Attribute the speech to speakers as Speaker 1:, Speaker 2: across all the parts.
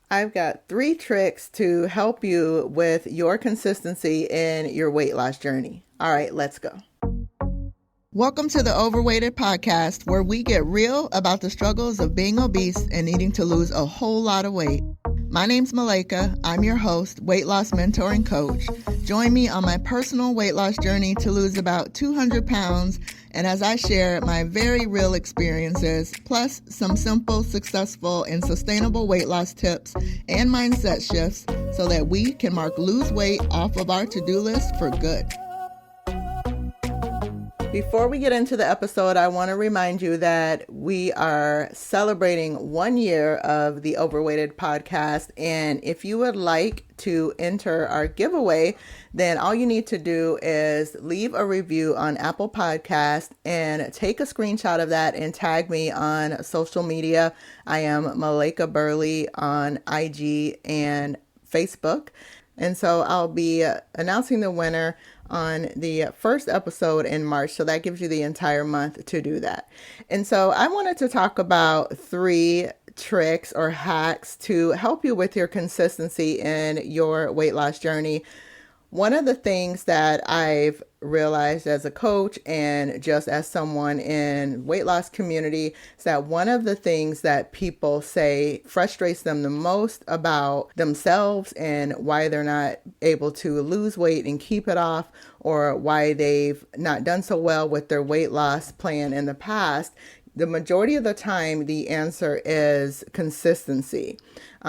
Speaker 1: I've got 3 tricks to help you with your consistency in your weight loss journey. All right, let's go. Welcome to the Overweighted Podcast, where we get real about the struggles of being obese and needing to lose a whole lot of weight. My name's Malaika. I'm your host, weight loss mentor and coach. Join me on my personal weight loss journey to lose about 200 pounds, and as I share my very real experiences, plus some simple, successful, and sustainable weight loss tips and mindset shifts so that we can mark lose weight off of our to-do list for good. Before we get into the episode, I want to remind you that we are celebrating 1 year of the Overweighted Podcast. And if you would like to enter our giveaway, then all you need to do is leave a review on Apple Podcast and take a screenshot of that and tag me on social media. I am Malaika Burley on IG and Facebook. And so I'll be announcing the winner on the first episode in March. So that gives you the entire month to do that. And so I wanted to talk about 3 tricks or hacks to help you with your consistency in your weight loss journey. One of the things that I've realized as a coach and just as someone in weight loss community is that one of the things that people say frustrates them the most about themselves and why they're not able to lose weight and keep it off, or why they've not done so well with their weight loss plan in the past, the majority of the time, the answer is consistency.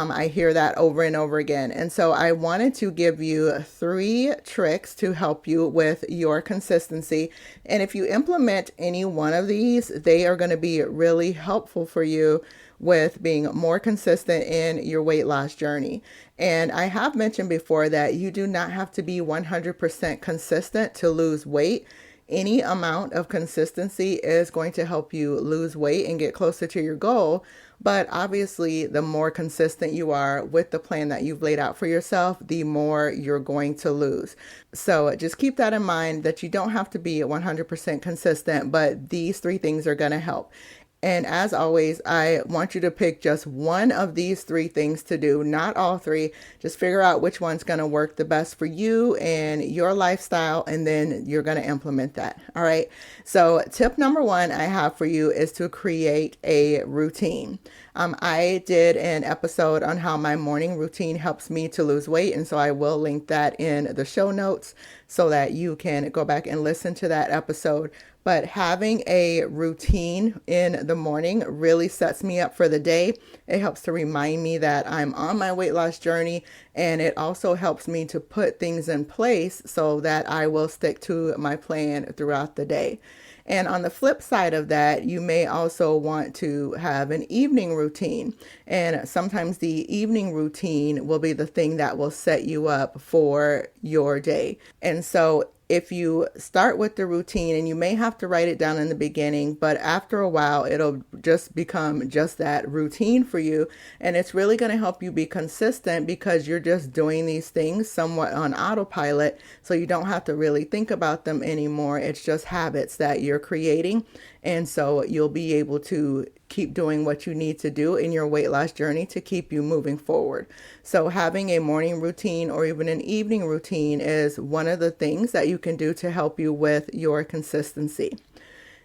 Speaker 1: I hear that over and over again. And so I wanted to give you 3 tricks to help you with your consistency. And if you implement any one of these, they are going to be really helpful for you with being more consistent in your weight loss journey. And I have mentioned before that you do not have to be 100% consistent to lose weight. Any amount of consistency is going to help you lose weight and get closer to your goal. But obviously, the more consistent you are with the plan that you've laid out for yourself, the more you're going to lose. So just keep that in mind, that you don't have to be 100% consistent, but these 3 things are going to help. And as always, I want you to pick just one of these 3 things to do, not all 3. Just figure out which one's going to work the best for you and your lifestyle, and then you're going to implement that. All right. So tip number 1 I have for you is to create a routine. I did an episode on how my morning routine helps me to lose weight, and so I will link that in the show notes so that you can go back and listen to that episode. But having a routine in the morning really sets me up for the day. It helps to remind me that I'm on my weight loss journey, and it also helps me to put things in place so that I will stick to my plan throughout the day. And on the flip side of that, you may also want to have an evening routine. And sometimes the evening routine will be the thing that will set you up for your day. And so if you start with the routine, and you may have to write it down in the beginning, but after a while, it'll just become just that routine for you. And it's really going to help you be consistent because you're just doing these things somewhat on autopilot. So you don't have to really think about them anymore. It's just habits that you're creating. And so you'll be able to keep doing what you need to do in your weight loss journey to keep you moving forward. So having a morning routine or even an evening routine is one of the things that you can do to help you with your consistency.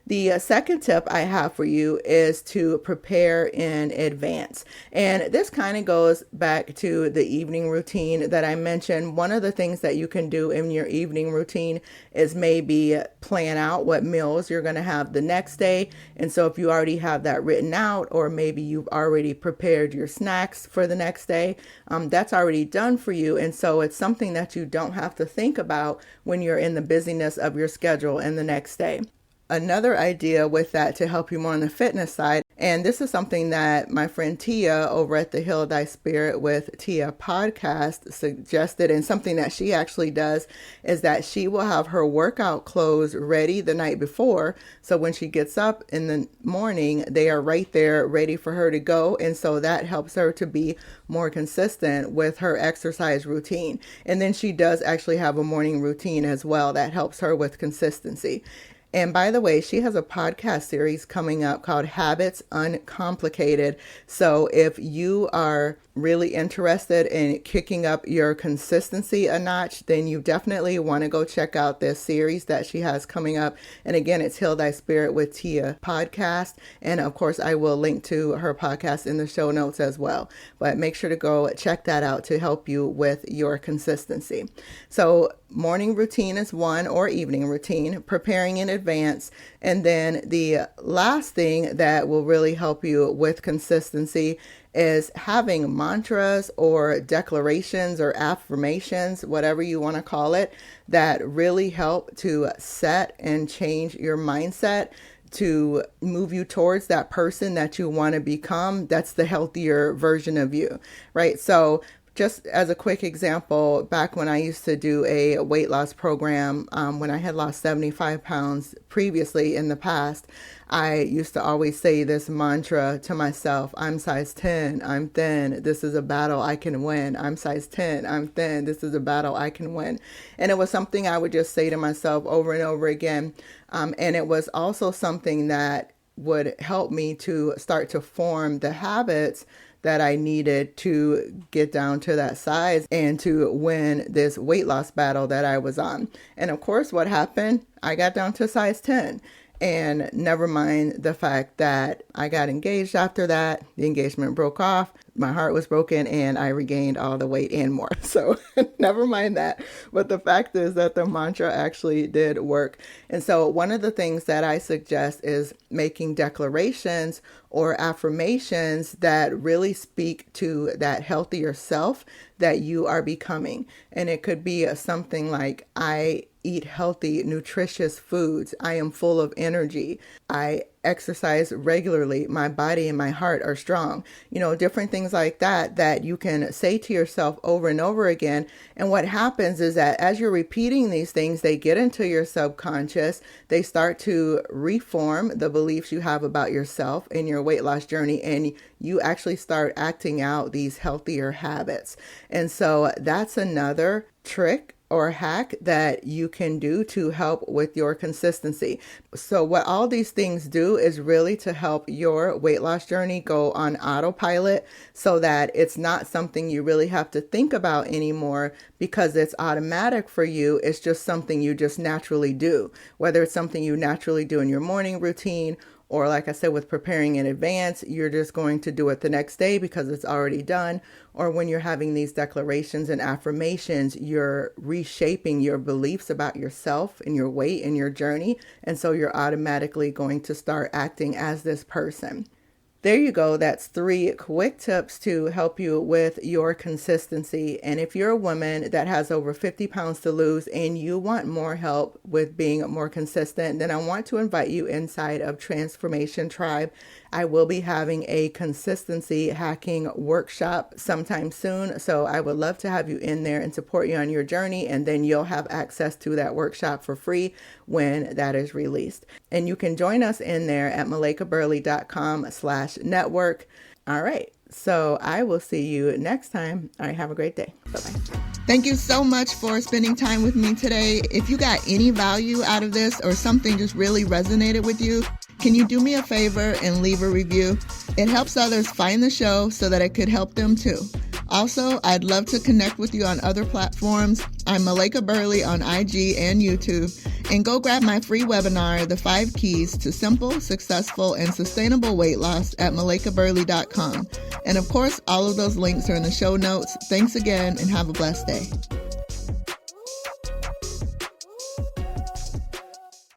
Speaker 1: The second tip I have for you is to prepare in advance. And this kind of goes back to the evening routine that I mentioned. One of the things that you can do in your evening routine is maybe plan out what meals you're going to have the next day. And so if you already have that written out, or maybe you've already prepared your snacks for the next day, that's already done for you. And so it's something that you don't have to think about when you're in the busyness of your schedule in the next day. Another idea with that to help you more on the fitness side, and this is something that my friend Tia over at the Heal Thy Spirit with Tia podcast suggested, and something that she actually does is that she will have her workout clothes ready the night before. So when she gets up in the morning, they are right there ready for her to go. And so that helps her to be more consistent with her exercise routine. And then she does actually have a morning routine as well that helps her with consistency. And by the way, she has a podcast series coming up called Habits Uncomplicated. So if you are really interested in kicking up your consistency a notch, then you definitely want to go check out this series that she has coming up. And again, it's Heal Thy Spirit with Tia podcast. And of course, I will link to her podcast in the show notes as well. But make sure to go check that out to help you with your consistency. So morning routine is one, or evening routine, preparing in advance. And then the last thing that will really help you with consistency is having mantras or declarations or affirmations, whatever you want to call it, that really help to set and change your mindset to move you towards that person that you want to become. That's the healthier version of you, right? So just as a quick example, back when I used to do a weight loss program, when I had lost 75 pounds previously in the past, I used to always say this mantra to myself: I'm size 10, I'm thin, this is a battle I can win. I'm size 10, I'm thin, this is a battle I can win. And it was something I would just say to myself over and over again. And it was also something that would help me to start to form the habits that I needed to get down to that size and to win this weight loss battle that I was on. And of course, what happened? I got down to size 10. And never mind the fact that I got engaged after that. The engagement broke off. My heart was broken and I regained all the weight and more. So never mind that. But the fact is that the mantra actually did work. And so one of the things that I suggest is making declarations or affirmations that really speak to that healthier self that you are becoming. And it could be something like, I eat healthy, nutritious foods. I am full of energy. I exercise regularly. My body and my heart are strong. Different things like that, that you can say to yourself over and over again. And what happens is that as you're repeating these things, they get into your subconscious. They start to reform the beliefs you have about yourself in your weight loss journey. And you actually start acting out these healthier habits. And so that's another trick or hack that you can do to help with your consistency. So what all these things do is really to help your weight loss journey go on autopilot, so that it's not something you really have to think about anymore, because it's automatic for you. It's just something you just naturally do, whether it's something you naturally do in your morning routine, or like I said, with preparing in advance, you're just going to do it the next day because it's already done. Or when you're having these declarations and affirmations, you're reshaping your beliefs about yourself and your weight and your journey. And so you're automatically going to start acting as this person. There you go. That's 3 quick tips to help you with your consistency. And if you're a woman that has over 50 pounds to lose and you want more help with being more consistent, then I want to invite you inside of Transformation Tribe. I will be having a consistency hacking workshop sometime soon. So I would love to have you in there and support you on your journey. And then you'll have access to that workshop for free when that is released. And you can join us in there at malaikaburley.com/network. All right. So I will see you next time. All right. Have a great day. Bye-bye. Thank you so much for spending time with me today. If you got any value out of this or something just really resonated with you, can you do me a favor and leave a review? It helps others find the show so that it could help them too. Also, I'd love to connect with you on other platforms. I'm Malaika Burley on IG and YouTube. And go grab my free webinar, The 5 Keys to Simple, Successful, and Sustainable Weight Loss at malaikaburley.com. And of course, all of those links are in the show notes. Thanks again and have a blessed day.